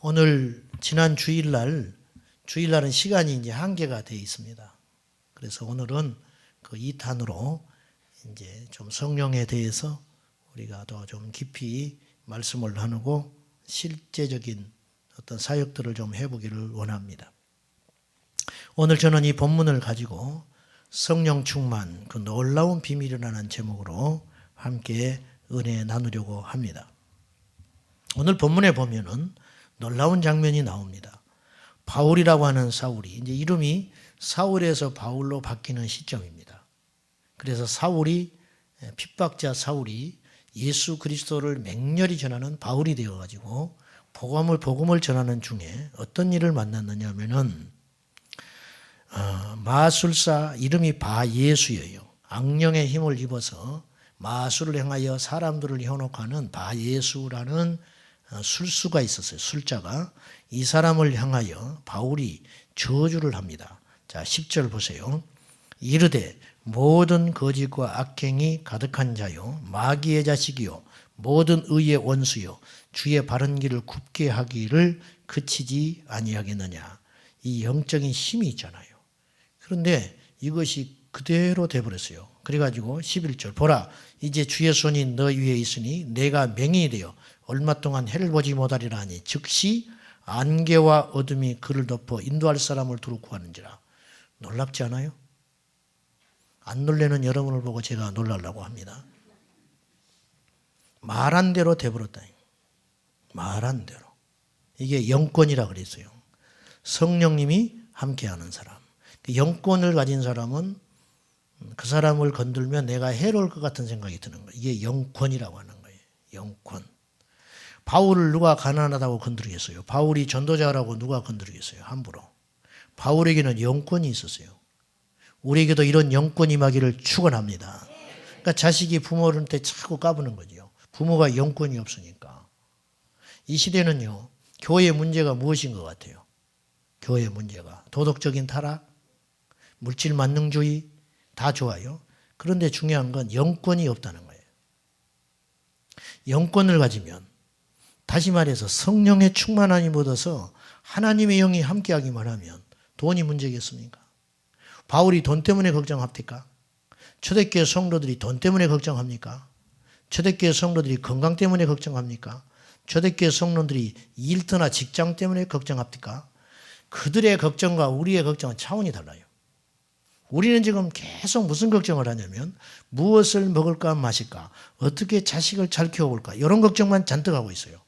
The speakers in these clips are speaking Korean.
오늘 지난 주일날은 시간이 이제 한계가 되어 있습니다. 그래서 오늘은 그 2탄으로 이제 좀 성령에 대해서 우리가 더 좀 깊이 말씀을 나누고 실제적인 어떤 사역들을 좀 해보기를 원합니다. 오늘 저는 이 본문을 가지고 성령 충만, 그 놀라운 비밀이라는 제목으로 함께 은혜 나누려고 합니다. 오늘 본문에 보면은 놀라운 장면이 나옵니다. 바울이라고 하는 사울이, 이제 이름이 사울에서 바울로 바뀌는 시점입니다. 그래서 핍박자 사울이 예수 그리스도를 맹렬히 전하는 바울이 되어가지고 복음을 전하는 중에 어떤 일을 만났느냐 하면은 마술사 이름이 바예수예요. 악령의 힘을 입어서 마술을 행하여 사람들을 현혹하는 바예수라는 술수가 있었어요. 술자가. 이 사람을 향하여 바울이 저주를 합니다. 자, 10절 보세요. 이르되 모든 거짓과 악행이 가득한 자요 마귀의 자식이요 모든 의의 원수요 주의 바른 길을 굽게 하기를 그치지 아니하겠느냐. 이 영적인 힘이 있잖아요. 그런데 이것이 그대로 돼버렸어요. 그래가지고 11절 보라 이제 주의 손이 너 위에 있으니 내가 맹인이 되어 얼마 동안 해를 보지 못하리라 하니 즉시 안개와 어둠이 그를 덮어 인도할 사람을 두루 구하는지라. 놀랍지 않아요? 안 놀래는 여러분을 보고 제가 놀라려고 합니다. 말한 대로 돼버렸다. 말한 대로. 이게 영권이라 그랬어요. 성령님이 함께하는 사람. 영권을 가진 사람은 그 사람을 건들면 내가 해로울 것 같은 생각이 드는 거예요. 이게 영권이라고 하는 거예요. 영권. 바울을 누가 가난하다고 건드리겠어요? 바울이 전도자라고 누가 건드리겠어요? 함부로. 바울에게는 영권이 있었어요. 우리에게도 이런 영권이 임하기를 축원합니다. 그러니까 자식이 부모한테 자꾸 까부는 거죠. 부모가 영권이 없으니까. 이 시대는요. 교회의 문제가 무엇인 것 같아요? 교회의 문제가. 도덕적인 타락, 물질 만능주의 다 좋아요. 그런데 중요한 건 영권이 없다는 거예요. 영권을 가지면 다시 말해서 성령의 충만함이 묻어서 하나님의 영이 함께하기만 하면 돈이 문제겠습니까? 바울이 돈 때문에 걱정합니까? 초대교회 성도들이 돈 때문에 걱정합니까? 초대교회 성도들이 건강 때문에 걱정합니까? 초대교회 성도들이 일터나 직장 때문에 걱정합니까? 그들의 걱정과 우리의 걱정은 차원이 달라요. 우리는 지금 계속 무슨 걱정을 하냐면 무엇을 먹을까 마실까, 어떻게 자식을 잘 키워볼까 이런 걱정만 잔뜩 하고 있어요.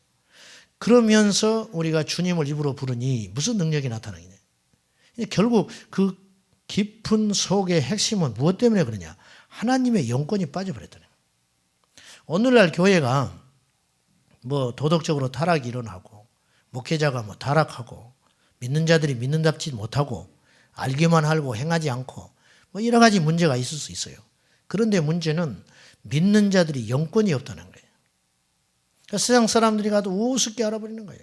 그러면서 우리가 주님을 입으로 부르니 무슨 능력이 나타나겠냐. 결국 그 깊은 속의 핵심은 무엇 때문에 그러냐. 하나님의 영권이 빠져버렸다는 거예요. 오늘날 교회가 도덕적으로 타락이 일어나고 목회자가 타락하고 믿는 자들이 믿는답지 못하고 알기만 하고 행하지 않고 여러 가지 문제가 있을 수 있어요. 그런데 문제는 믿는 자들이 영권이 없다는 거예요. 그러니까 세상 사람들이 가도 우습게 알아버리는 거예요.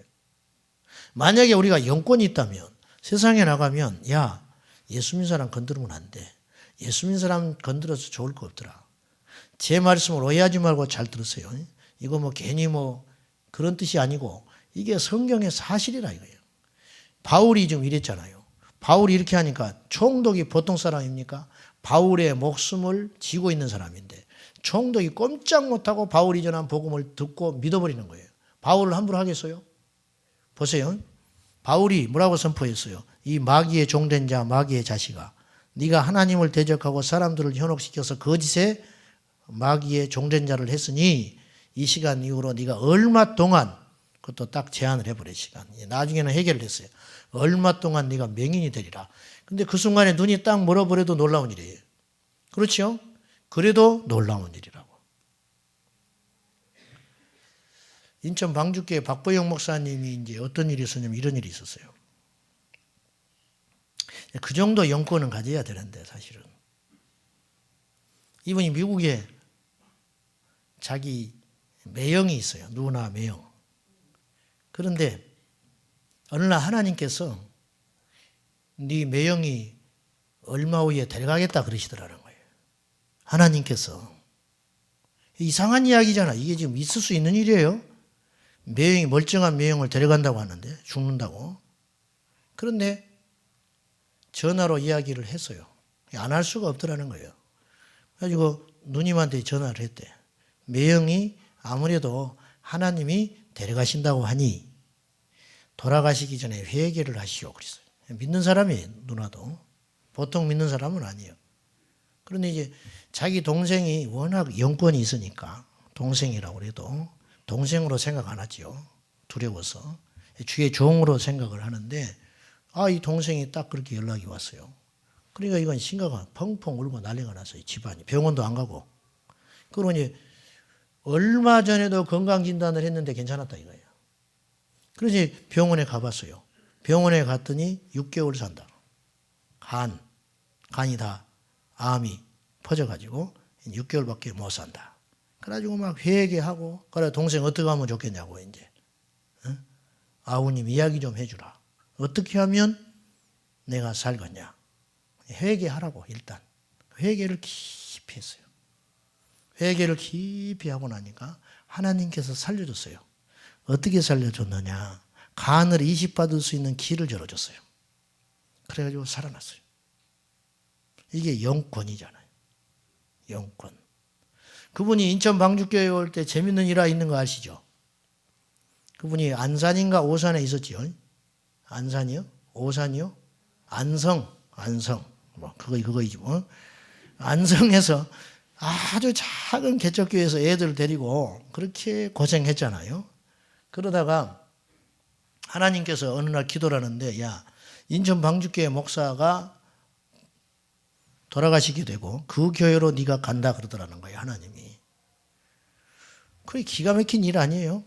만약에 우리가 영권이 있다면 세상에 나가면 야 예수 믿는 사람 건드리면 안 돼. 예수 믿는 사람 건드려서 좋을 거 없더라. 제 말씀을 오해하지 말고 잘 들으세요. 이거 괜히 그런 뜻이 아니고 이게 성경의 사실이라 이거예요. 바울이 좀 이랬잖아요. 바울이 이렇게 하니까 총독이 보통 사람입니까? 바울의 목숨을 쥐고 있는 사람인데 총독이 꼼짝 못하고 바울이 전한 복음을 듣고 믿어버리는 거예요. 바울을 함부로 하겠어요? 보세요. 바울이 뭐라고 선포했어요? 이 마귀의 종된 자, 마귀의 자식아, 네가 하나님을 대적하고 사람들을 현혹시켜서 거짓의 마귀의 종된 자를 했으니 이 시간 이후로 네가 얼마 동안, 그것도 딱 제한을 해버린 시간, 나중에는 해결을 했어요. 얼마 동안 네가 맹인이 되리라. 근데 그 순간에 눈이 딱 멀어버려도 놀라운 일이에요. 그렇죠? 그래도 놀라운 일이라고. 인천 방주교회 박보영 목사님이 이제 어떤 일이 있었냐면 이런 일이 있었어요. 그 정도 영권은 가져야 되는데 사실은. 이분이 미국에 자기 매형이 있어요. 누나 매형. 그런데 어느 날 하나님께서 네 매형이 얼마 후에 데려가겠다 그러시더라는 거예요. 하나님께서. 이상한 이야기잖아. 이게 지금 있을 수 있는 일이에요. 매형이 멀쩡한 매형을 데려간다고 하는데 죽는다고. 그런데 전화로 이야기를 했어요. 안 할 수가 없더라는 거예요. 그래가지고 누님한테 전화를 했대. 매형이 아무래도 하나님이 데려가신다고 하니 돌아가시기 전에 회개를 하시오 그랬어요. 믿는 사람이 누나도 보통 믿는 사람은 아니에요. 그런데 이제 자기 동생이 워낙 영권이 있으니까 동생이라고 그래도 동생으로 생각 안 하지요. 두려워서 주의 종으로 생각을 하는데 이 동생이 딱 그렇게 연락이 왔어요. 그러니까 이건 심각한 펑펑 울고 난리가 났어요. 집안이 병원도 안 가고. 그러니 얼마 전에도 건강진단을 했는데 괜찮았다 이거예요. 그래서 병원에 가봤어요. 병원에 갔더니 6개월 산다. 간이 다 암이 퍼져가지고 6개월밖에 못 산다. 그래가지고 막 회개하고 그래 동생 어떻게 하면 좋겠냐고 이제 아우님 이야기 좀 해주라. 어떻게 하면 내가 살겠냐. 회개하라고 일단 회개를 깊이 했어요. 회개를 깊이 하고 나니까 하나님께서 살려줬어요. 어떻게 살려줬느냐. 간을 이식받을 수 있는 길을 열어줬어요. 그래가지고 살아났어요. 이게 영권이잖아요. 영권. 그분이 인천 방주교회 올 때 재밌는 일화 있는 거 아시죠? 그분이 안산인가 오산에 있었지요. 안산이요? 오산이요? 안성. 뭐 그거이지 뭐. 안성에서 아주 작은 개척교회에서 애들 데리고 그렇게 고생했잖아요. 그러다가 하나님께서 어느 날 기도를 하는데 야 인천 방주교회 목사가 돌아가시게 되고 그 교회로 네가 간다 그러더라는 거예요. 하나님이. 그게 기가 막힌 일 아니에요.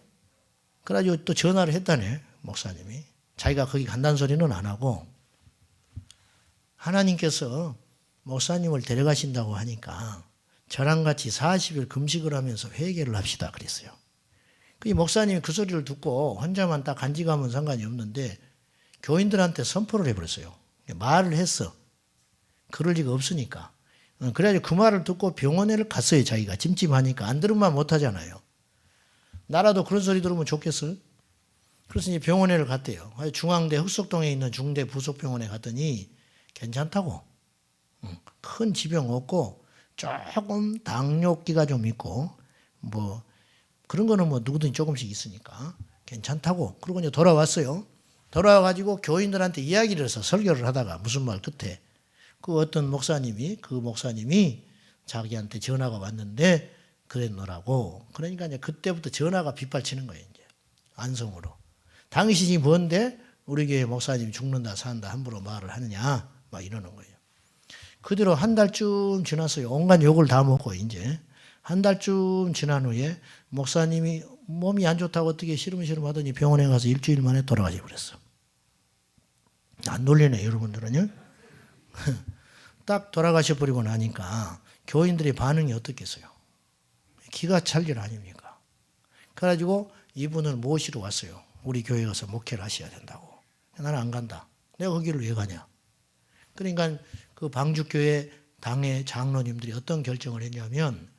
그래가지고 또 전화를 했다네 목사님이. 자기가 거기 간다는 소리는 안 하고 하나님께서 목사님을 데려가신다고 하니까 저랑 같이 40일 금식을 하면서 회개를 합시다 그랬어요. 그 목사님이 그 소리를 듣고 혼자만 딱 간직하면 상관이 없는데 교인들한테 선포를 해버렸어요. 말을 했어. 그럴 리가 없으니까. 그래가지고 그 말을 듣고 병원에 갔어요. 자기가 찜찜하니까. 안 들으면 못하잖아요. 나라도 그런 소리 들으면 좋겠어. 그래서 이제 병원에 갔대요. 중앙대 흑석동에 있는 중대 부속병원에 갔더니 괜찮다고. 큰 지병 없고 조금 당뇨기가 좀 있고 뭐 그런 거는 뭐 누구든지 조금씩 있으니까 괜찮다고. 그러고 이제 돌아왔어요. 돌아와가지고 교인들한테 이야기를 해서 설교를 하다가 무슨 말 끝에 그 어떤 목사님이 자기한테 전화가 왔는데 그랬노라고. 그러니까 이제 그때부터 전화가 빗발치는 거예요. 이제 안성으로. 당신이 뭔데 우리 교회 목사님 죽는다 산다 함부로 말을 하느냐 막 이러는 거예요. 그대로 한 달쯤 지났어요. 온갖 욕을 다 먹고 이제 한 달쯤 지난 후에 목사님이 몸이 안 좋다고 어떻게 시름시름 하더니 병원에 가서 일주일 만에 돌아가시 버렸어. 안 놀리네 여러분들은요. 딱 돌아가셔 버리고 나니까 교인들의 반응이 어떻겠어요? 기가 찰 일 아닙니까? 그래가지고 이분을 모시러 왔어요. 우리 교회 가서 목회를 하셔야 된다고. 나는 안 간다. 내가 거기를 왜 가냐? 그러니까 그 방주교회 당의 장로님들이 어떤 결정을 했냐면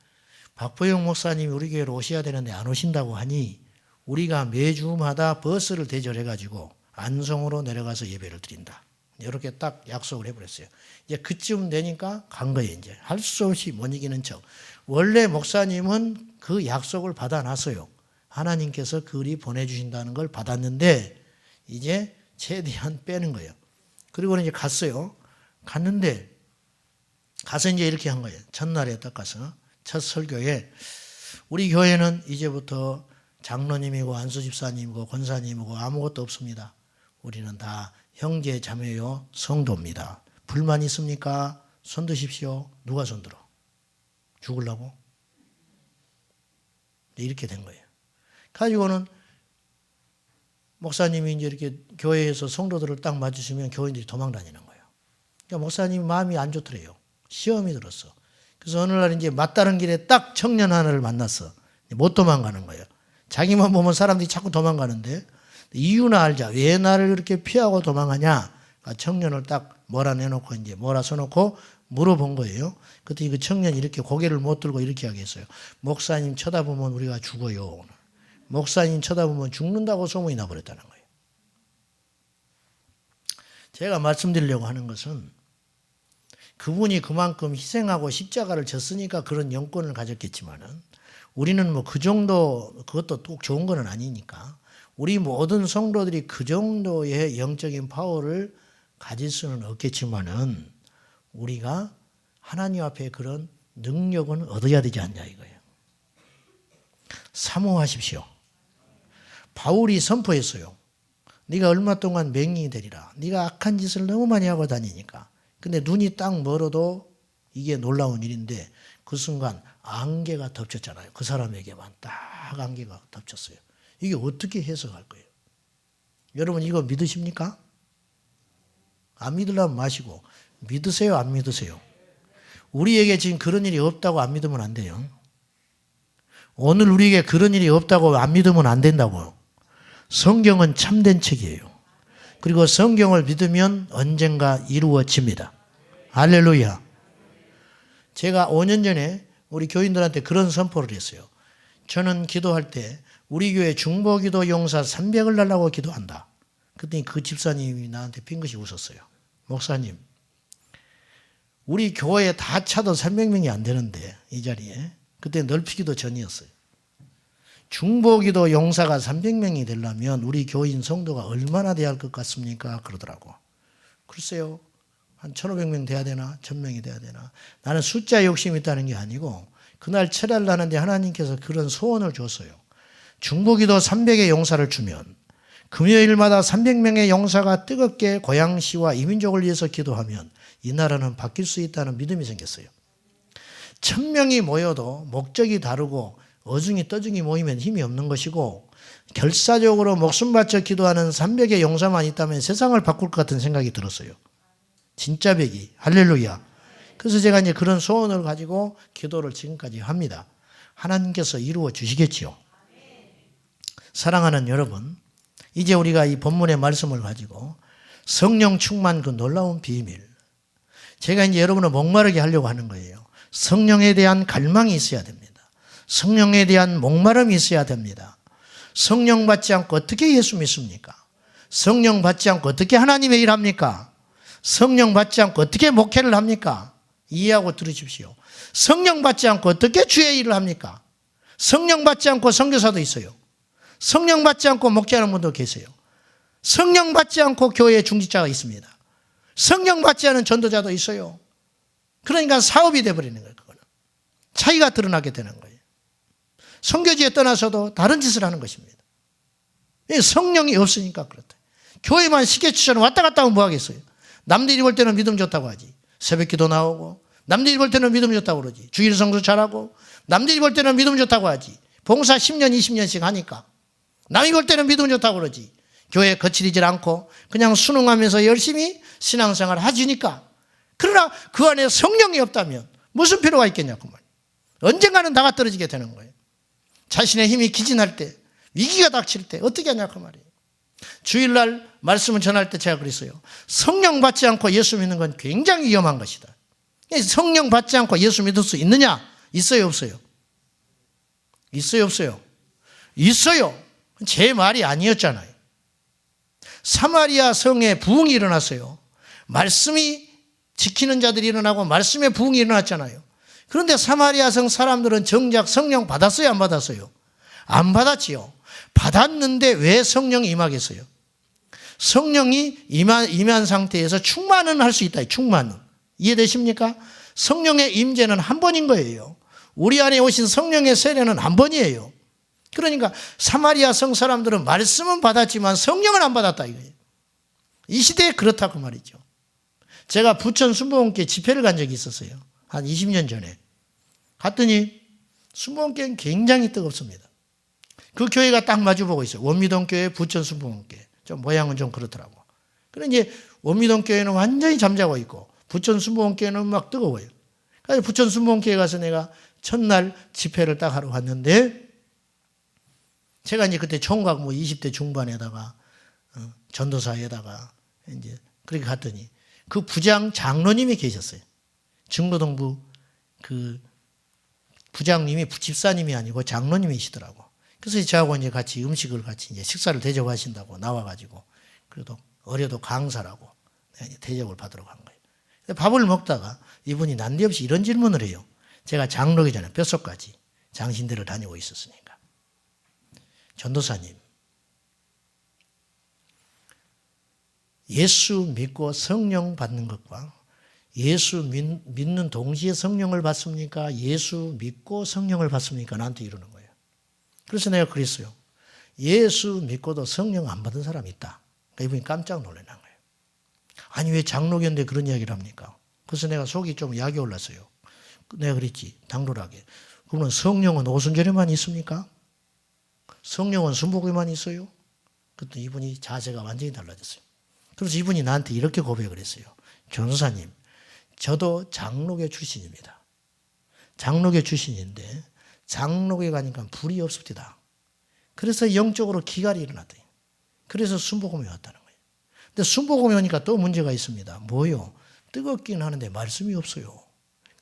박보영 목사님이 우리 교회로 오셔야 되는데 안 오신다고 하니 우리가 매주마다 버스를 대절해가지고 안성으로 내려가서 예배를 드린다. 이렇게 딱 약속을 해버렸어요. 이제 그쯤 되니까 간 거예요. 이제 할 수 없이 못 이기는 척. 원래 목사님은 그 약속을 받아놨어요. 하나님께서 그리 보내주신다는 걸 받았는데 이제 최대한 빼는 거예요. 그리고 이제 갔어요. 갔는데 가서 이제 이렇게 한 거예요. 첫날에 딱 가서 첫 설교에 우리 교회는 이제부터 장로님이고 안수집사님이고 권사님이고 아무것도 없습니다. 우리는 다 형제 자매요 성도입니다. 불만 있습니까? 손 드십시오. 누가 손 들어? 죽으려고? 이렇게 된 거예요. 가지고는 목사님이 이제 이렇게 교회에서 성도들을 딱 맞으시면 교인들이 도망 다니는 거예요. 그러니까 목사님이 마음이 안 좋더래요. 시험이 들었어. 그래서 어느 날 이제 맞다른 길에 딱 청년 하나를 만났어. 못 도망가는 거예요. 자기만 보면 사람들이 자꾸 도망가는데 이유나 알자. 왜 나를 그렇게 피하고 도망가냐? 그러니까 청년을 딱 몰아내놓고 이제 몰아서놓고 물어본 거예요. 그랬더니 그 청년이 이렇게 고개를 못 들고 이렇게 하겠어요. 목사님 쳐다보면 우리가 죽어요. 목사님 쳐다보면 죽는다고 소문이 나버렸다는 거예요. 제가 말씀드리려고 하는 것은 그분이 그만큼 희생하고 십자가를 졌으니까 그런 영권을 가졌겠지만은 우리는 뭐 그 정도, 그것도 꼭 좋은 건 아니니까 우리 모든 성도들이 그 정도의 영적인 파워를 가질 수는 없겠지만은 우리가 하나님 앞에 그런 능력은 얻어야 되지 않냐 이거예요. 사모하십시오. 바울이 선포했어요. 네가 얼마 동안 맹인이 되리라. 네가 악한 짓을 너무 많이 하고 다니니까. 근데 눈이 딱 멀어도 이게 놀라운 일인데 그 순간 안개가 덮쳤잖아요. 그 사람에게만 딱 안개가 덮쳤어요. 이게 어떻게 해석할 거예요? 여러분 이거 믿으십니까? 안 믿으려면 마시고 믿으세요? 안 믿으세요? 우리에게 지금 그런 일이 없다고 안 믿으면 안 돼요. 오늘 우리에게 그런 일이 없다고 안 믿으면 안 된다고요. 성경은 참된 책이에요. 그리고 성경을 믿으면 언젠가 이루어집니다. 할렐루야. 제가 5년 전에 우리 교인들한테 그런 선포를 했어요. 저는 기도할 때 우리 교회 중보기도 용사 300을 달라고 기도한다. 그랬더니 그 집사님이 나한테 빙긋이 웃었어요. 목사님, 우리 교회에 다 차도 300명이 안 되는데 이 자리에. 그때 넓히기도 전이었어요. 중보기도 용사가 300명이 되려면 우리 교인 성도가 얼마나 돼야 할 것 같습니까? 그러더라고. 글쎄요. 한 1500명 돼야 되나? 1000명이 돼야 되나? 나는 숫자 욕심이 있다는 게 아니고 그날 철야를 하는데 하나님께서 그런 소원을 줬어요. 중보기도 300의 용사를 주면 금요일마다 300명의 용사가 뜨겁게 고향시와 이민족을 위해서 기도하면 이 나라는 바뀔 수 있다는 믿음이 생겼어요. 1000명이 모여도 목적이 다르고 어중이 떠중이 모이면 힘이 없는 것이고 결사적으로 목숨 바쳐 기도하는 300의 용사만 있다면 세상을 바꿀 것 같은 생각이 들었어요. 진짜 백이. 할렐루야. 그래서 제가 이제 그런 소원을 가지고 기도를 지금까지 합니다. 하나님께서 이루어 주시겠지요. 사랑하는 여러분, 이제 우리가 이 본문의 말씀을 가지고 성령 충만 그 놀라운 비밀, 제가 이제 여러분을 목마르게 하려고 하는 거예요. 성령에 대한 갈망이 있어야 됩니다. 성령에 대한 목마름이 있어야 됩니다. 성령 받지 않고 어떻게 예수 믿습니까? 성령 받지 않고 어떻게 하나님의 일 합니까? 성령 받지 않고 어떻게 목회를 합니까? 이해하고 들으십시오. 성령 받지 않고 어떻게 주의 일을 합니까? 성령 받지 않고 선교사도 있어요. 성령 받지 않고 목회하는 분도 계세요. 성령 받지 않고 교회에 중직자가 있습니다. 성령 받지 않은 전도자도 있어요. 그러니까 사업이 돼버리는 거예요. 그거는 차이가 드러나게 되는 거예요. 선교지에 떠나서도 다른 짓을 하는 것입니다. 성령이 없으니까 그렇다. 교회만 시계추처럼 왔다 갔다 하면 뭐 하겠어요? 남들이 볼 때는 믿음 좋다고 하지. 새벽기도 나오고 남들이 볼 때는 믿음 좋다고 그러지. 주일 성수 잘하고 남들이 볼 때는 믿음 좋다고 하지. 봉사 10년 20년씩 하니까 남이 볼 때는 믿음 좋다고 그러지. 교회에 거칠이질 않고 그냥 순응하면서 열심히 신앙생활을 해주니까. 그러나 그 안에 성령이 없다면 무슨 필요가 있겠냐고 말이에요. 언젠가는 다가 떨어지게 되는 거예요. 자신의 힘이 기진할 때, 위기가 닥칠 때 어떻게 하냐고 말이에요. 주일날 말씀을 전할 때 제가 그랬어요. 성령 받지 않고 예수 믿는 건 굉장히 위험한 것이다. 성령 받지 않고 예수 믿을 수 있느냐? 있어요, 없어요? 있어요, 없어요? 있어요. 제 말이 아니었잖아요. 사마리아 성에 부흥이 일어났어요. 말씀이 지키는 자들이 일어나고 말씀의 부흥이 일어났잖아요. 그런데 사마리아 성 사람들은 정작 성령 받았어요, 안 받았어요? 안 받았지요. 받았는데 왜 성령이 임하겠어요? 성령이 임한 상태에서 충만은 할 수 있다. 충만은. 이해되십니까? 성령의 임재는 한 번인 거예요. 우리 안에 오신 성령의 세례는 한 번이에요. 그러니까 사마리아 성 사람들은 말씀은 받았지만 성령은 안 받았다 이거예요. 이 시대에 그렇다고 말이죠. 제가 부천 순복음교회 집회를 간 적이 있었어요. 한 20년 전에. 갔더니 순복음교회는 굉장히 뜨겁습니다. 그 교회가 딱 마주보고 있어요. 원미동교회, 부천 순복음교회. 좀 모양은 좀 그렇더라고. 그런데 이제 원미동교회는 완전히 잠자고 있고 부천 순복음교회는 막 뜨거워요. 그래서 부천 순복음교회 가서 내가 첫날 집회를 딱 하러 갔는데 제가 이제 그때 총각 뭐 20대 중반에다가 전도사에다가 이제 그렇게 갔더니 그 부장 장로님이 계셨어요. 증로동부 그 부장님이 집사님이 아니고 장로님이시더라고. 그래서 저하고 이제 같이 음식을 같이 이제 식사를 대접하신다고 나와가지고 그래도 어려도 강사라고 내가 이제 대접을 받으러 간 거예요. 밥을 먹다가 이분이 난데없이 이런 질문을 해요. 제가 장로기 전에 뼛속까지 장신대를 다니고 있었으니까. 전도사님, 예수 믿고 성령 받는 것과 예수 믿는 동시에 성령을 받습니까? 예수 믿고 성령을 받습니까? 나한테 이러는 거예요. 그래서 내가 그랬어요. 예수 믿고도 성령 안 받은 사람이 있다. 그러니까 이분이 깜짝 놀라는 거예요. 아니 왜 장로교인데 그런 이야기를 합니까? 그래서 내가 속이 좀 약이 올랐어요. 내가 그랬지 당돌하게. 그러면 성령은 오순절에만 있습니까? 성령은 순복음에만 있어요? 그때 이분이 자세가 완전히 달라졌어요. 그래서 이분이 나한테 이렇게 고백을 했어요. 전도사님, 저도 장로교 출신입니다. 장로교 출신인데 장로교에 가니까 불이 없습니다. 그래서 영적으로 기갈이 일어났더니 그래서 순복음에 왔다는 거예요. 근데 순복음에 오니까 또 문제가 있습니다. 뭐요? 뜨겁긴 하는데 말씀이 없어요.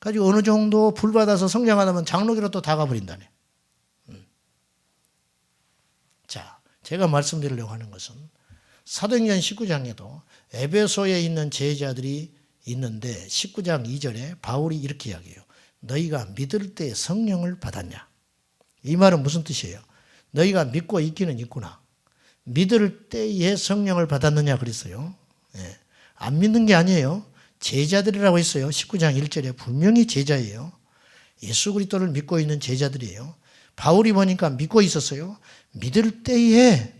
가지고 어느 정도 불 받아서 성장하다면 장로교로 또 다 가버린다네. 자, 제가 말씀드리려고 하는 것은 사도행전 19장에도 에베소에 있는 제자들이 있는데 19장 2절에 바울이 이렇게 이야기해요. 너희가 믿을 때 성령을 받았냐? 이 말은 무슨 뜻이에요? 너희가 믿고 있기는 있구나. 믿을 때에 성령을 받았느냐 그랬어요. 예. 안 믿는 게 아니에요. 제자들이라고 했어요. 19장 1절에 분명히 제자예요. 예수 그리스도를 믿고 있는 제자들이에요. 바울이 보니까 믿고 있었어요. 믿을 때에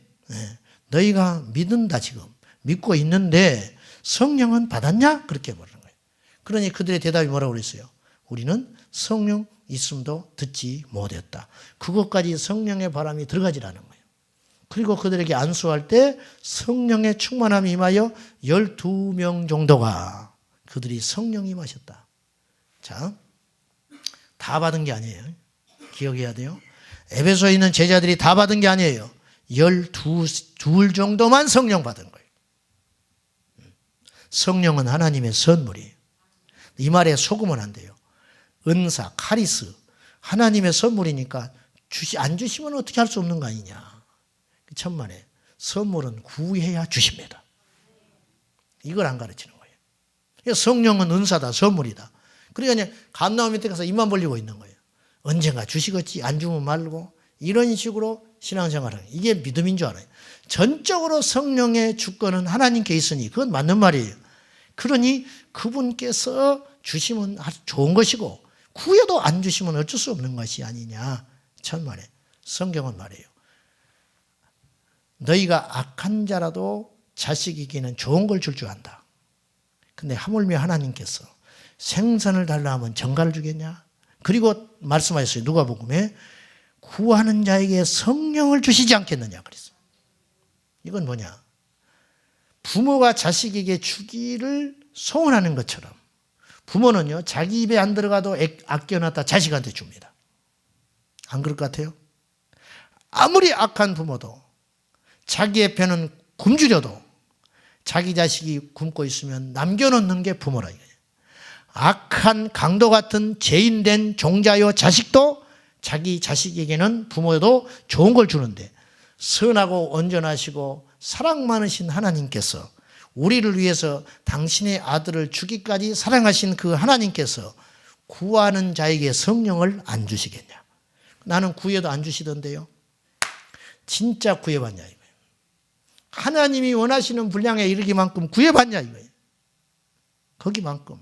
너희가 믿는다 지금. 믿고 있는데 성령은 받았냐? 그렇게 말하는 거예요. 그러니 그들의 대답이 뭐라고 그랬어요? 우리는 성령 있음도 듣지 못했다. 그것까지 성령의 바람이 들어가지라는 거예요. 그리고 그들에게 안수할 때 성령의 충만함이 임하여 12명 정도가 그들이 성령이 임하셨다. 자, 다 받은 게 아니에요. 기억해야 돼요. 에베소에 있는 제자들이 다 받은 게 아니에요. 12 정도만 성령 받은 거예요. 성령은 하나님의 선물이에요. 이 말에 속으면 안 돼요. 은사, 카리스, 하나님의 선물이니까 안 주시면 어떻게 할 수 없는 거 아니냐. 천만에 선물은 구해야 주십니다. 이걸 안 가르치는 거예요. 성령은 은사다, 선물이다. 그러니까 감나무 밑에 가서 입만 벌리고 있는 거예요. 언젠가 주시겠지, 안 주면 말고. 이런 식으로 신앙생활을 해요. 이게 믿음인 줄 알아요. 전적으로 성령의 주권은 하나님께 있으니 그건 맞는 말이에요. 그러니 그분께서 주시면 아주 좋은 것이고 구해도 안 주시면 어쩔 수 없는 것이 아니냐. 천만에 성경은 말이에요. 너희가 악한 자라도 자식에게는 좋은 걸 줄 줄 안다. 근데 하물며 하나님께서 생선을 달라 하면 정갈을 주겠냐? 그리고 말씀하셨어요. 누가복음에 구하는 자에게 성령을 주시지 않겠느냐 그랬어요. 이건 뭐냐? 부모가 자식에게 주기를 소원하는 것처럼 부모는요 자기 입에 안 들어가도 아껴놨다 자식한테 줍니다. 안 그럴 것 같아요? 아무리 악한 부모도 자기의 편은 굶주려도 자기 자식이 굶고 있으면 남겨놓는 게 부모라 이거예요. 악한 강도 같은 죄인된 종자요 자식도 자기 자식에게는 부모도 좋은 걸 주는데 선하고 온전하시고 사랑 많으신 하나님께서 우리를 위해서 당신의 아들을 주기까지 사랑하신 그 하나님께서 구하는 자에게 성령을 안 주시겠냐. 나는 구해도 안 주시던데요. 진짜 구해봤냐 이거예요. 하나님이 원하시는 분량에 이르기만큼 구해봤냐 이거예요. 거기만큼.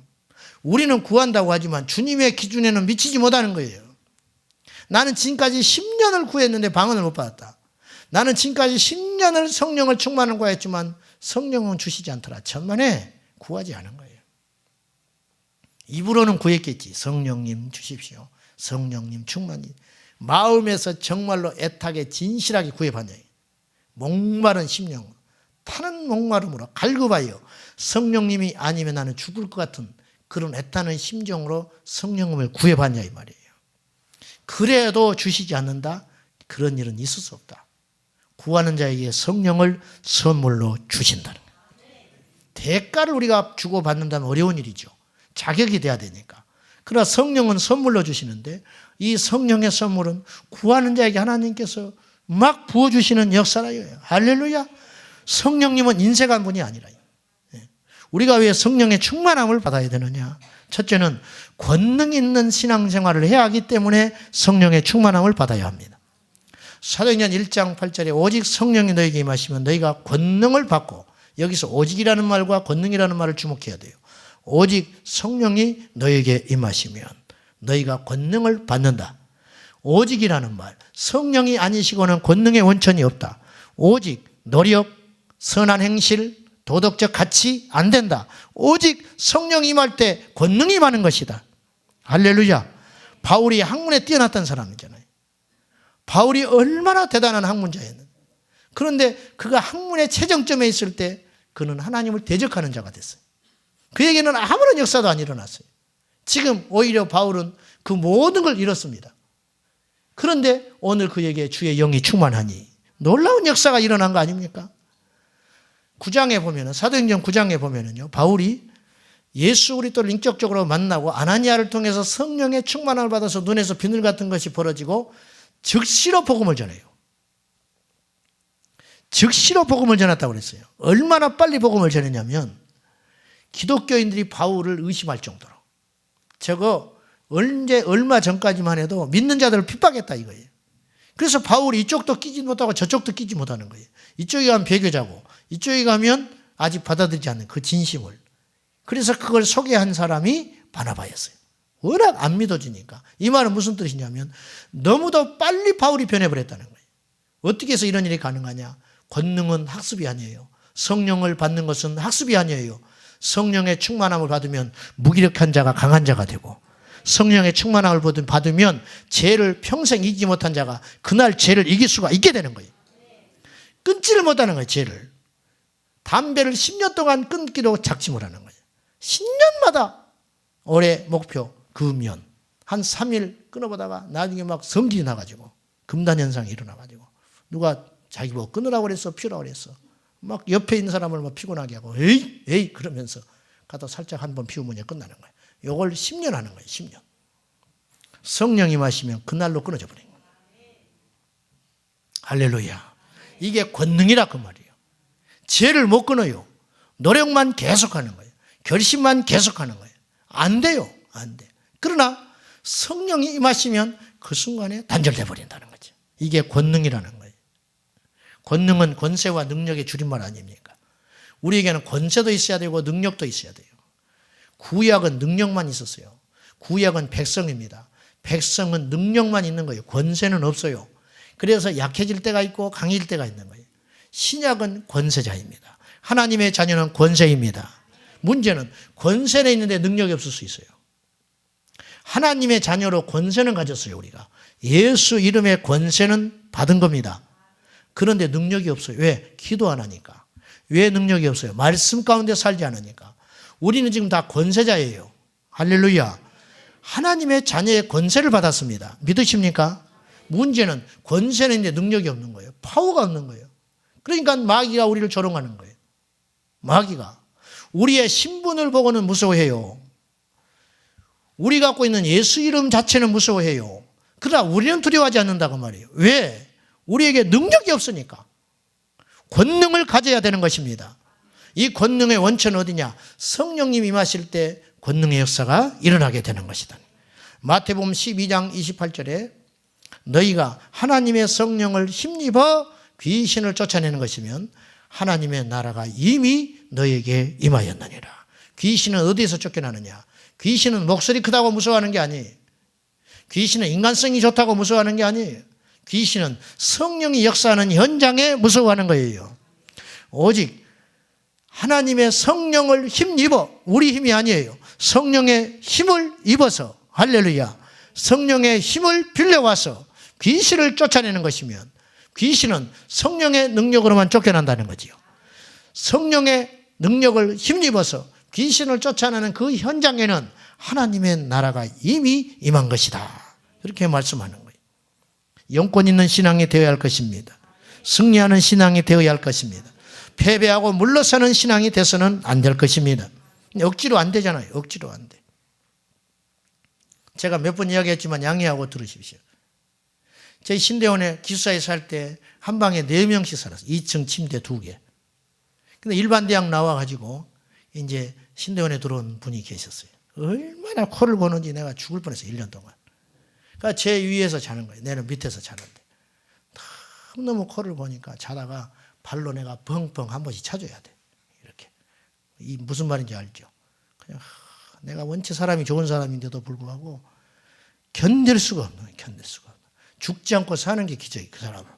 우리는 구한다고 하지만 주님의 기준에는 미치지 못하는 거예요. 나는 지금까지 10년을 구했는데 방언을 못 받았다. 나는 지금까지 10년을 성령을 충만을 구했지만 성령은 주시지 않더라. 천만에 구하지 않은 거예요. 입으로는 구했겠지. 성령님 주십시오. 성령님 충만히. 마음에서 정말로 애타게 진실하게 구해봤냐. 목마른 심령, 타는 목마름으로 갈급하여 성령님이 아니면 나는 죽을 것 같은 그런 애타는 심정으로 성령님을 구해봤냐 이 말이에요. 그래도 주시지 않는다? 그런 일은 있을 수 없다. 구하는 자에게 성령을 선물로 주신다는 거예요. 대가를 우리가 주고받는다면 어려운 일이죠. 자격이 돼야 되니까. 그러나 성령은 선물로 주시는데 이 성령의 선물은 구하는 자에게 하나님께서 막 부어주시는 역사라 이거예요. 할렐루야. 성령님은 인색한 분이 아니라. 우리가 왜 성령의 충만함을 받아야 되느냐? 첫째는 권능 있는 신앙생활을 해야 하기 때문에 성령의 충만함을 받아야 합니다. 사도행전 1장 8절에 오직 성령이 너에게 임하시면 너희가 권능을 받고, 여기서 오직이라는 말과 권능이라는 말을 주목해야 돼요. 오직 성령이 너에게 임하시면 너희가 권능을 받는다. 오직이라는 말, 성령이 아니시고는 권능의 원천이 없다. 오직 노력, 선한 행실, 도덕적 가치 안 된다. 오직 성령이 임할 때 권능이 임하는 것이다. 할렐루야. 바울이 학문에 뛰어났던 사람이잖아요. 바울이 얼마나 대단한 학문자였는데, 그런데 그가 학문의 최정점에 있을 때 그는 하나님을 대적하는 자가 됐어요. 그에게는 아무런 역사도 안 일어났어요. 지금 오히려 바울은 그 모든 걸 잃었습니다. 그런데 오늘 그에게 주의 영이 충만하니 놀라운 역사가 일어난 거 아닙니까? 9장에 보면은, 사도행전 9장에 보면은요, 바울이 예수 그리스도를 인격적으로 만나고 아나니아를 통해서 성령의 충만함을 받아서 눈에서 비늘 같은 것이 벌어지고 즉시로 복음을 전해요. 즉시로 복음을 전했다고 그랬어요. 얼마나 빨리 복음을 전했냐면 기독교인들이 바울을 의심할 정도로, 저거 얼마 전까지만 해도 믿는 자들을 핍박했다 이거예요. 그래서 바울이 이쪽도 끼지 못하고 저쪽도 끼지 못하는 거예요. 이쪽에 가면 배교자고 이쪽에 가면 아직 받아들이지 않는 그 진심을. 그래서 그걸 소개한 사람이 바나바였어요. 워낙 안 믿어지니까. 이 말은 무슨 뜻이냐면 너무도 빨리 바울이 변해버렸다는 거예요. 어떻게 해서 이런 일이 가능하냐? 권능은 학습이 아니에요. 성령을 받는 것은 학습이 아니에요. 성령의 충만함을 받으면 무기력한 자가 강한 자가 되고, 성령의 충만함을 받으면 죄를 평생 이기지 못한 자가 그날 죄를 이길 수가 있게 되는 거예요. 끊지를 못하는 거예요. 죄를. 담배를 10년 동안 끊기도 작심을 하는 거예요. 10년마다 올해 목표 금연. 한 3일 끊어보다가 나중에 막 성질이 나가지고 금단 현상이 일어나가지고 누가 자기 뭐 끊으라고 그랬어, 피우라고 그랬어. 막 옆에 있는 사람을 막 피곤하게 하고 에이 그러면서 가다 살짝 한번 피우면 끝나는 거예요. 이걸 10년 하는 거예요. 10년. 성령이 마시면 그날로 끊어져 버린 거예요. 할렐루야. 이게 권능이라 그 말이에요. 죄를 못 끊어요. 노력만 계속하는 거예요. 결심만 계속하는 거예요. 안 돼요. 안 돼. 그러나 성령이 임하시면 그 순간에 단절돼 버린다는 거죠. 이게 권능이라는 거예요. 권능은 권세와 능력의 줄임말 아닙니까? 우리에게는 권세도 있어야 되고 능력도 있어야 돼요. 구약은 능력만 있었어요. 구약은 백성입니다. 백성은 능력만 있는 거예요. 권세는 없어요. 그래서 약해질 때가 있고 강해질 때가 있는 거예요. 신약은 권세자입니다. 하나님의 자녀는 권세입니다. 문제는 권세는 있는데 능력이 없을 수 있어요. 하나님의 자녀로 권세는 가졌어요. 우리가 예수 이름의 권세는 받은 겁니다. 그런데 능력이 없어요. 왜? 기도 안 하니까. 왜 능력이 없어요? 말씀 가운데 살지 않으니까. 우리는 지금 다 권세자예요. 할렐루야. 하나님의 자녀의 권세를 받았습니다. 믿으십니까? 문제는 권세는 있는데 능력이 없는 거예요. 파워가 없는 거예요. 그러니까 마귀가 우리를 조롱하는 거예요. 마귀가 우리의 신분을 보고는 무서워해요. 우리 갖고 있는 예수 이름 자체는 무서워해요. 그러나 우리는 두려워하지 않는다고 말이에요. 왜? 우리에게 능력이 없으니까. 권능을 가져야 되는 것입니다. 이 권능의 원천은 어디냐? 성령님이 임하실 때 권능의 역사가 일어나게 되는 것이다. 마태복음 12장 28절에 너희가 하나님의 성령을 힘입어 귀신을 쫓아내는 것이면 하나님의 나라가 이미 너에게 임하였느니라. 귀신은 어디에서 쫓겨나느냐? 귀신은 목소리 크다고 무서워하는 게 아니에요. 귀신은 인간성이 좋다고 무서워하는 게 아니에요. 귀신은 성령이 역사하는 현장에 무서워하는 거예요. 오직 하나님의 성령을 힘입어, 우리 힘이 아니에요. 성령의 힘을 입어서, 할렐루야, 성령의 힘을 빌려와서 귀신을 쫓아내는 것이면 귀신은 성령의 능력으로만 쫓겨난다는 거지요. 성령의 능력을 힘입어서 귀신을 쫓아내는 그 현장에는 하나님의 나라가 이미 임한 것이다. 그렇게 말씀하는 거예요. 영권 있는 신앙이 되어야 할 것입니다. 승리하는 신앙이 되어야 할 것입니다. 패배하고 물러서는 신앙이 돼서는 안 될 것입니다. 억지로 안 되잖아요. 억지로 안 돼. 제가 몇 번 이야기했지만 양해하고 들으십시오. 저희 신대원에 기숙사에 살 때 한 방에 4명씩 살았어요. 2층 침대 2개. 근데 일반 대학 나와가지고 이제 신대원에 들어온 분이 계셨어요. 얼마나 코를 고는지 내가 죽을 뻔했어요. 1년 동안. 그러니까 제 위에서 자는 거예요. 내는 밑에서 자는데. 너무 코를 고니까 자다가 발로 내가 벙벙 한 번씩 차줘야 돼. 이렇게. 이 무슨 말인지 알죠? 그냥 내가 원체 사람이 좋은 사람인데도 불구하고 견딜 수가 없는 거예요. 견딜 수가 없는. 죽지 않고 사는 게 기적이 그 사람은.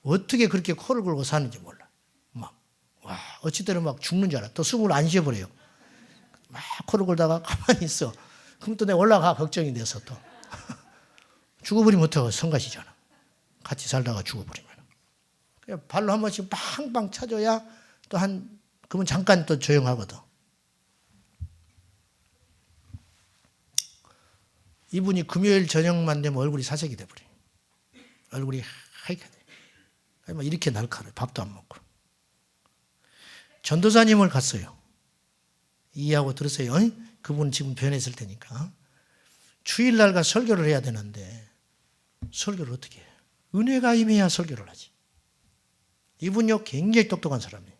어떻게 그렇게 코를 골고 사는지 몰라. 막, 와, 어찌 때는 막 죽는 줄 알아. 또 숨을 안 쉬어버려요. 막 코를 골다가 가만히 있어. 그럼 또 내가 올라가 걱정이 돼서 또. 죽어버리면 어떡하고 성가시잖아. 같이 살다가 죽어버리면. 그냥 발로 한 번씩 빵빵 차줘야 또 그러면 잠깐 또 조용하거든. 이분이 금요일 저녁만 되면 얼굴이 사색이 돼버려요. 얼굴이 하얗게 돼. 이렇게 날카로워. 밥도 안 먹고. 전도사님을 갔어요. 이해하고 들으세요. 그분 지금 변했을 테니까. 주일날과 설교를 해야 되는데 설교를 어떻게 해요? 은혜가 임해야 설교를 하지. 이분요 굉장히 똑똑한 사람이에요.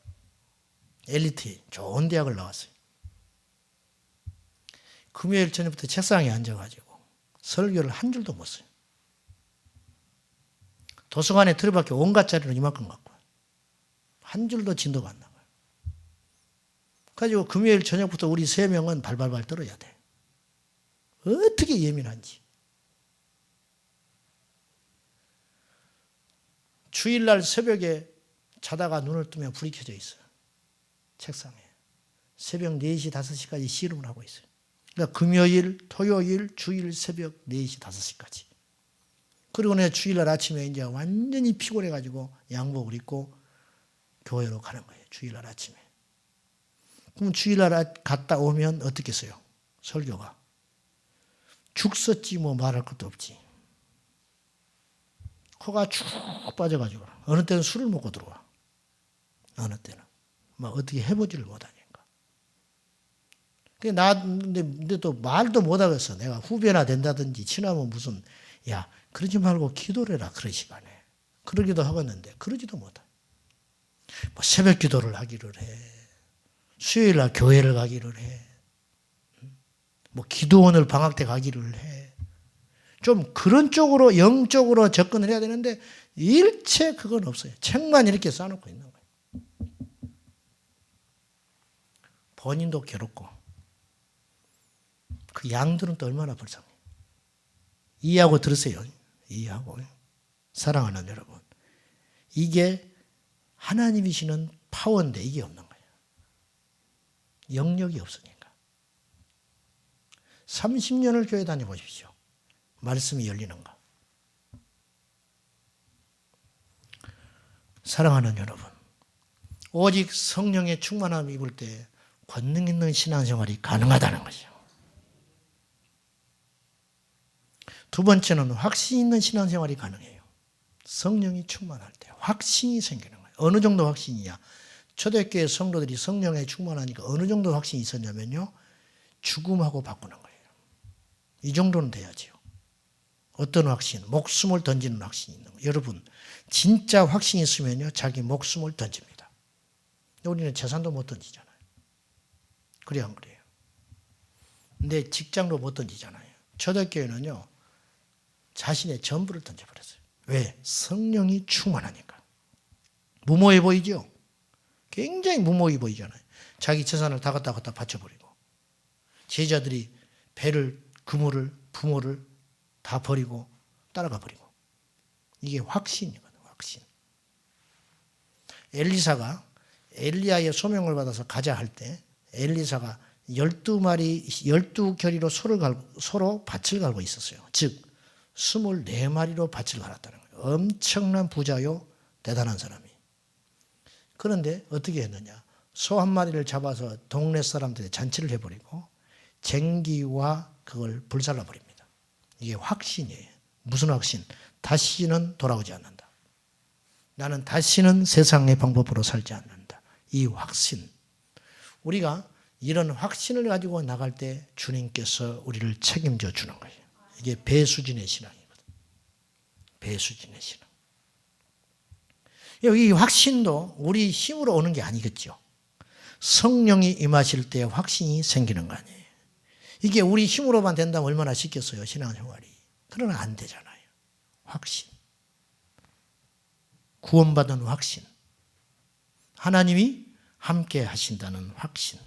엘리트 좋은 대학을 나왔어요. 금요일 저녁부터 책상에 앉아가지고 설교를 한 줄도 못 써요. 도서관에 들어밖에 온갖 자료를 이만큼 갖고 한 줄도 진도가 안 나가요. 그래가지고 금요일 저녁부터 우리 3명은 발발발 떨어야 돼. 어떻게 예민한지. 주일날 새벽에 자다가 눈을 뜨면 불이 켜져 있어요. 책상에. 새벽 4시, 5시까지 씨름을 하고 있어요. 그러니까 금요일, 토요일, 주일 새벽 4시, 5시까지. 그리고 내가 주일날 아침에 이제 완전히 피곤해가지고 양복을 입고 교회로 가는 거예요. 주일날 아침에. 그럼 주일날 갔다 오면 어떻겠어요? 설교가. 죽 썼지 뭐 말할 것도 없지. 코가 쭉 빠져가지고 어느 때는 술을 먹고 들어와. 어느 때는. 막 어떻게 해보지를 못하니까. 근데 또 말도 못하겠어. 내가 후배나 된다든지 친하면 무슨 야 그러지 말고 기도를 해라 그런 시간에. 그러기도 하겠는데 그러지도 못해. 뭐 새벽 기도를 하기를 해. 수요일날 교회를 가기를 해. 뭐 기도원을 방학 때 가기를 해. 좀 그런 쪽으로 영적으로 접근을 해야 되는데 일체 그건 없어요. 책만 이렇게 쌓아놓고 있는 거예요. 본인도 괴롭고 그 양들은 또 얼마나 불쌍해요. 이해하고 들으세요. 이해하고. 사랑하는 여러분. 이게 하나님이 주시는 파워인데 이게 없는 거예요. 영역이 없으니까. 30년을 교회 다녀보십시오. 말씀이 열리는가. 사랑하는 여러분. 오직 성령의 충만함을 입을 때 권능 있는 신앙생활이 가능하다는 거죠. 두 번째는 확신 있는 신앙생활이 가능해요. 성령이 충만할 때 확신이 생기는 거예요. 어느 정도 확신이냐. 초대교회 성도들이 성령에 충만하니까 어느 정도 확신이 있었냐면요. 죽음하고 바꾸는 거예요. 이 정도는 돼야지요. 어떤 확신? 목숨을 던지는 확신이 있는 거예요. 여러분 진짜 확신이 있으면요. 자기 목숨을 던집니다. 우리는 재산도 못 던지잖아요. 그래요 안 그래요? 근데 직장도 못 던지잖아요. 초대교회는요. 자신의 전부를 던져버렸어요. 왜? 성령이 충만하니까. 무모해 보이죠? 굉장히 무모해 보이잖아요. 자기 재산을 다 갖다 바쳐버리고 제자들이 배를, 그물을, 부모를 다 버리고 따라가 버리고. 이게 확신이거든요. 확신. 엘리사가 엘리야의 소명을 받아서 가자 할 때 엘리사가 12마리, 12결의로 서로 밭을 갈고 있었어요. 즉 24마리로 밭을 갈았다는 거예요. 엄청난 부자요. 대단한 사람이. 그런데 어떻게 했느냐. 소 한 마리를 잡아서 동네 사람들이 잔치를 해버리고 쟁기와 그걸 불살라버립니다. 이게 확신이에요. 무슨 확신? 다시는 돌아오지 않는다. 나는 다시는 세상의 방법으로 살지 않는다. 이 확신. 우리가 이런 확신을 가지고 나갈 때 주님께서 우리를 책임져 주는 거예요. 이게 배수진의 신앙이거든. 배수 지내시는. 여기 확신도 우리 힘으로 오는 게 아니겠죠. 성령이 임하실 때 확신이 생기는 거 아니에요. 이게 우리 힘으로만 된다면 얼마나 쉽겠어요, 신앙생활이. 그러나 안 되잖아요. 확신. 구원받은 확신. 하나님이 함께 하신다는 확신.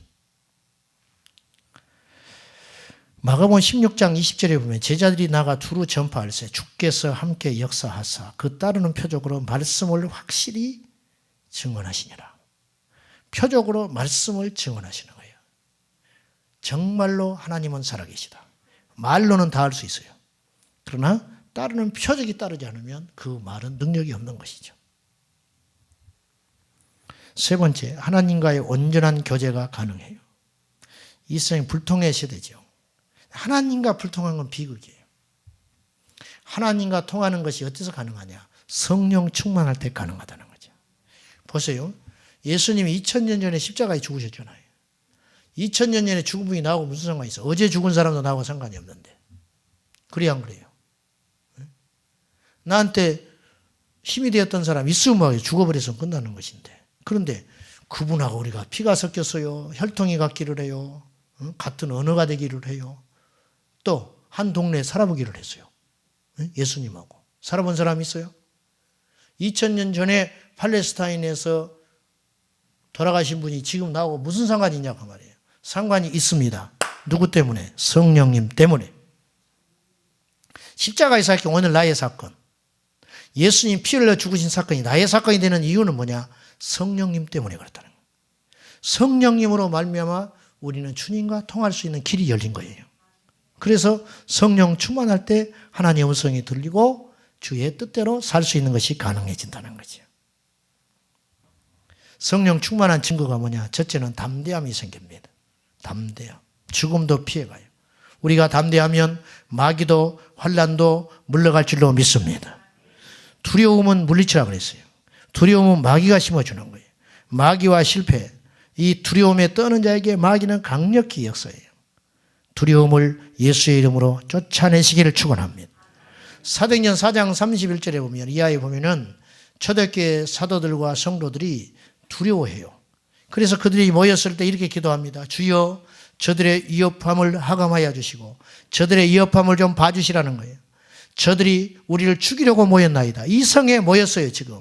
마가복음 16장 20절에 보면 제자들이 나가 두루 전파할세 주께서 함께 역사하사 그 따르는 표적으로 말씀을 확실히 증언하시니라. 표적으로 말씀을 증언하시는 거예요. 정말로 하나님은 살아계시다. 말로는 다 할 수 있어요. 그러나 따르는 표적이 따르지 않으면 그 말은 능력이 없는 것이죠. 세 번째, 하나님과의 온전한 교제가 가능해요. 이 세상이 불통의 시대죠. 하나님과 불통한 건 비극이에요. 하나님과 통하는 것이 어디서 가능하냐? 성령 충만할 때 가능하다는 거죠. 보세요. 예수님이 2000년 전에 십자가에 죽으셨잖아요. 2000년 전에 죽은 분이 나하고 무슨 상관이 있어? 어제 죽은 사람도 나하고 상관이 없는데. 그래야 안 그래요? 나한테 힘이 되었던 사람 있으면 죽어버려서 끝나는 것인데. 그런데 그분하고 우리가 피가 섞였어요. 혈통이 같기를 해요. 같은 언어가 되기를 해요. 또 한 동네에 살아보기를 했어요. 예수님하고. 살아본 사람이 있어요? 2000년 전에 팔레스타인에서 돌아가신 분이 지금 나하고 무슨 상관이 있냐고 말이에요. 상관이 있습니다. 누구 때문에? 성령님 때문에. 십자가의 사건, 오늘 나의 사건. 예수님 피 흘려 죽으신 사건이 나의 사건이 되는 이유는 뭐냐? 성령님 때문에 그렇다는 거예요. 성령님으로 말미암아 우리는 주님과 통할 수 있는 길이 열린 거예요. 그래서 성령 충만할 때 하나님의 음성이 들리고 주의 뜻대로 살 수 있는 것이 가능해진다는 거죠. 성령 충만한 증거가 뭐냐? 첫째는 담대함이 생깁니다. 담대함. 죽음도 피해가요. 우리가 담대하면 마귀도 환난도 물러갈 줄로 믿습니다. 두려움은 물리치라 그랬어요. 두려움은 마귀가 심어주는 거예요. 마귀와 실패. 이 두려움에 떠는 자에게 마귀는 강력히 역사해요. 두려움을 예수의 이름으로 쫓아내시기를 축원합니다. 사도행전 4장 31절에 보면 이하에 보면은 초대교회 사도들과 성도들이 두려워해요. 그래서 그들이 모였을 때 이렇게 기도합니다. 주여 저들의 위협함을 하감하여 주시고 저들의 위협함을 좀 봐주시라는 거예요. 저들이 우리를 죽이려고 모였나이다. 이 성에 모였어요 지금.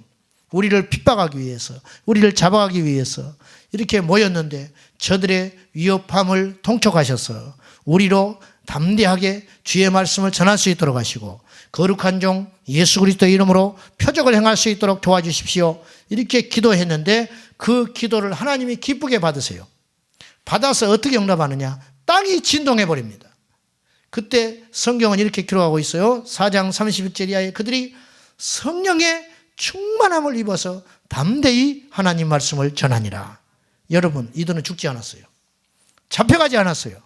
우리를 핍박하기 위해서, 우리를 잡아가기 위해서 이렇게 모였는데 저들의 위협함을 통촉하셔서 우리로 담대하게 주의 말씀을 전할 수 있도록 하시고 거룩한 종 예수 그리스도의 이름으로 표적을 행할 수 있도록 도와주십시오. 이렇게 기도했는데 그 기도를 하나님이 기쁘게 받으세요. 받아서 어떻게 응답하느냐? 땅이 진동해 버립니다. 그때 성경은 이렇게 기록하고 있어요. 4장 31절 이하에 그들이 성령의 충만함을 입어서 담대히 하나님 말씀을 전하니라. 여러분, 이들은 죽지 않았어요. 잡혀가지 않았어요.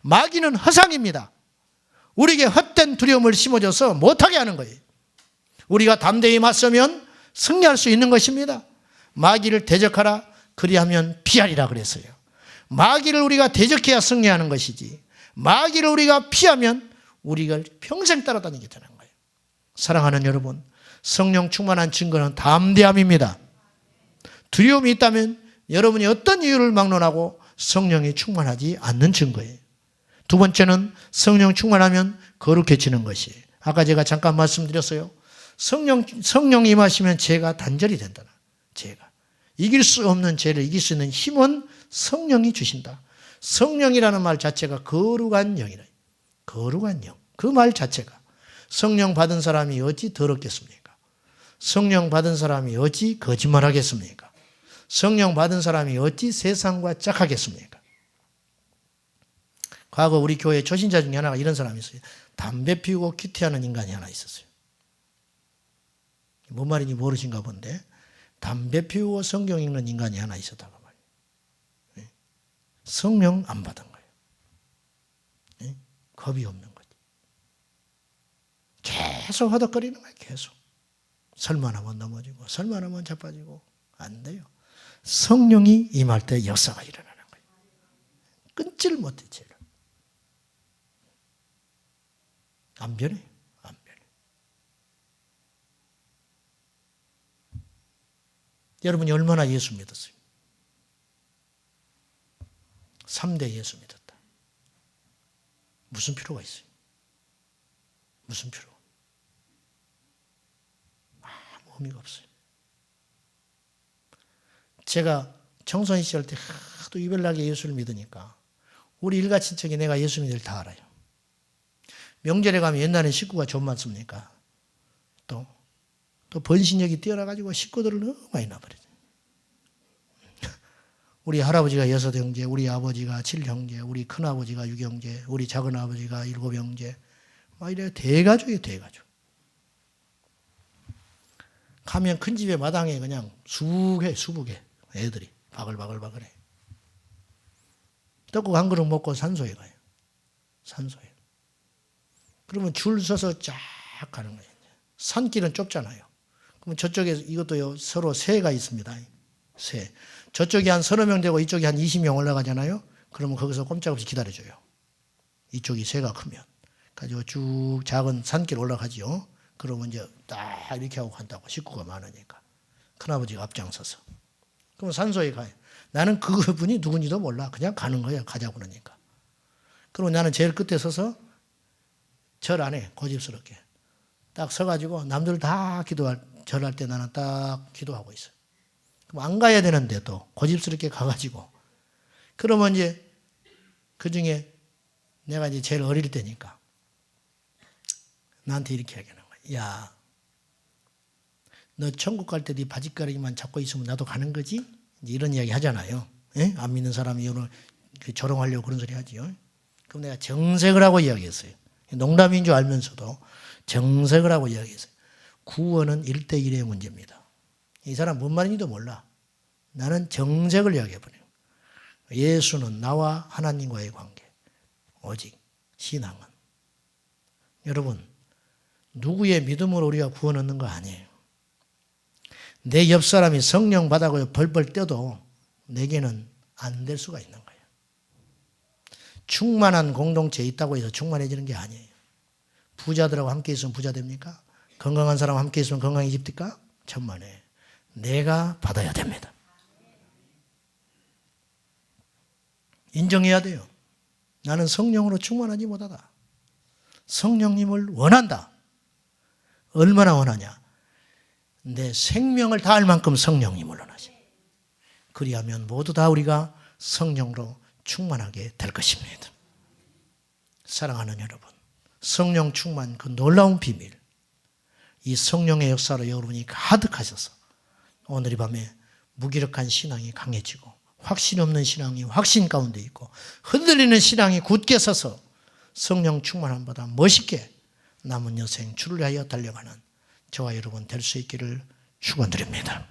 마귀는 허상입니다. 우리에게 헛된 두려움을 심어줘서 못하게 하는 거예요. 우리가 담대히 맞서면 승리할 수 있는 것입니다. 마귀를 대적하라 그리하면 피하리라 그랬어요. 마귀를 우리가 대적해야 승리하는 것이지 마귀를 우리가 피하면 우리가 평생 따라다니게 되는 거예요. 사랑하는 여러분, 성령 충만한 증거는 담대함입니다. 두려움이 있다면 여러분이 어떤 이유를 막론하고 성령이 충만하지 않는 증거예요. 두 번째는 성령 충만하면 거룩해지는 것이에요. 아까 제가 잠깐 말씀드렸어요. 성령이 임하시면 죄가 단절이 된다. 죄가. 이길 수 없는 죄를 이길 수 있는 힘은 성령이 주신다. 성령이라는 말 자체가 거룩한 영이다. 거룩한 영. 그 말 자체가. 성령 받은 사람이 어찌 더럽겠습니까? 성령 받은 사람이 어찌 거짓말하겠습니까? 성령 받은 사람이 어찌 세상과 짝하겠습니까? 과거 우리 교회 초신자 중에 하나가 이런 사람이 있어요. 담배 피우고 큐티하는 인간이 하나 있었어요. 뭔 말인지 모르신가 본데 담배 피우고 성경 읽는 인간이 하나 있었다고 말이에요. 성령 안 받은 거예요. 겁이 없는 거지. 계속 허덕거리는 거예요. 계속. 설만하면 넘어지고 설만하면 자빠지고 안 돼요. 성령이 임할 때 역사가 일어나는 거예요. 끊지를 못해 죄를. 안 변해요. 안 변해. 여러분이 얼마나 예수 믿었어요? 3대 예수 믿었다. 무슨 필요가 있어요? 무슨 필요? 아무 의미가 없어요. 제가 청소년 시절 때 하도 유별나게 예수를 믿으니까 우리 일가 친척이 내가 예수 믿을 다 알아요. 명절에 가면 옛날엔 식구가 좀 많습니까? 또 번신력이 뛰어나가지고 식구들을 너무 많이 낳아버려요. 우리 할아버지가 6형제, 우리 아버지가 7형제, 우리 큰아버지가 6형제, 우리 작은아버지가 7형제. 막 이래요. 대가족이에요, 대가족. 가면 큰 집에 마당에 그냥 수북에 애들이 바글바글바글해. 떡국 한 그릇 먹고 산소에 가요. 산소에. 그러면 줄 서서 쫙 가는 거예요. 산길은 좁잖아요. 그러면 저쪽에 이것도요, 서로 새가 있습니다. 새. 저쪽이 한 서너 명 되고 이쪽이 한 20명 올라가잖아요. 그러면 거기서 꼼짝없이 기다려줘요. 이쪽이 새가 크면. 가지고 쭉 작은 산길 올라가지요. 그러면 이제 딱 이렇게 하고 간다고. 식구가 많으니까. 큰아버지가 앞장서서. 그럼 산소에 가요. 나는 그분이 누군지도 몰라. 그냥 가는 거야. 가자고 그러니까. 그러면 나는 제일 끝에 서서 절 안 해. 고집스럽게. 딱 서가지고 남들 다 절할 때 나는 딱 기도하고 있어요. 그럼 안 가야 되는데도 고집스럽게 가가지고. 그러면 이제 그 중에 내가 이제 제일 어릴 때니까 나한테 이렇게 얘기하는 거야. 야, 너 천국 갈 때 네 바짓가랑이만 잡고 있으면 나도 가는 거지? 이제 이런 이야기 하잖아요. 예? 안 믿는 사람이 오늘 조롱하려고 그런 소리 하지요. 그럼 내가 정색을 하고 이야기했어요. 농담인 줄 알면서도 정색을 하고 이야기했어요. 구원은 1대1의 문제입니다. 이 사람 뭔 말인지도 몰라. 나는 정색을 이야기해버려요. 예수는 나와 하나님과의 관계. 오직 신앙은. 여러분, 누구의 믿음으로 우리가 구원 얻는 거 아니에요. 내 옆 사람이 성령 받아고 벌벌 떠도 내게는 안 될 수가 있는 거예요. 충만한 공동체에 있다고 해서 충만해지는 게 아니에요. 부자들하고 함께 있으면 부자 됩니까? 건강한 사람 함께 있으면 건강해집니까? 천만에. 내가 받아야 됩니다. 인정해야 돼요. 나는 성령으로 충만하지 못하다. 성령님을 원한다. 얼마나 원하냐? 내 생명을 다할 만큼 성령님을 원하지. 그리하면 모두 다 우리가 성령으로 충만하게 될 것입니다. 사랑하는 여러분, 성령 충만 그 놀라운 비밀, 이 성령의 역사로 여러분이 가득하셔서 오늘 이 밤에 무기력한 신앙이 강해지고 확신 없는 신앙이 확신 가운데 있고 흔들리는 신앙이 굳게 서서 성령 충만함보다 멋있게 남은 여생 주를 위하여 달려가는 저와 여러분 될 수 있기를 축원드립니다.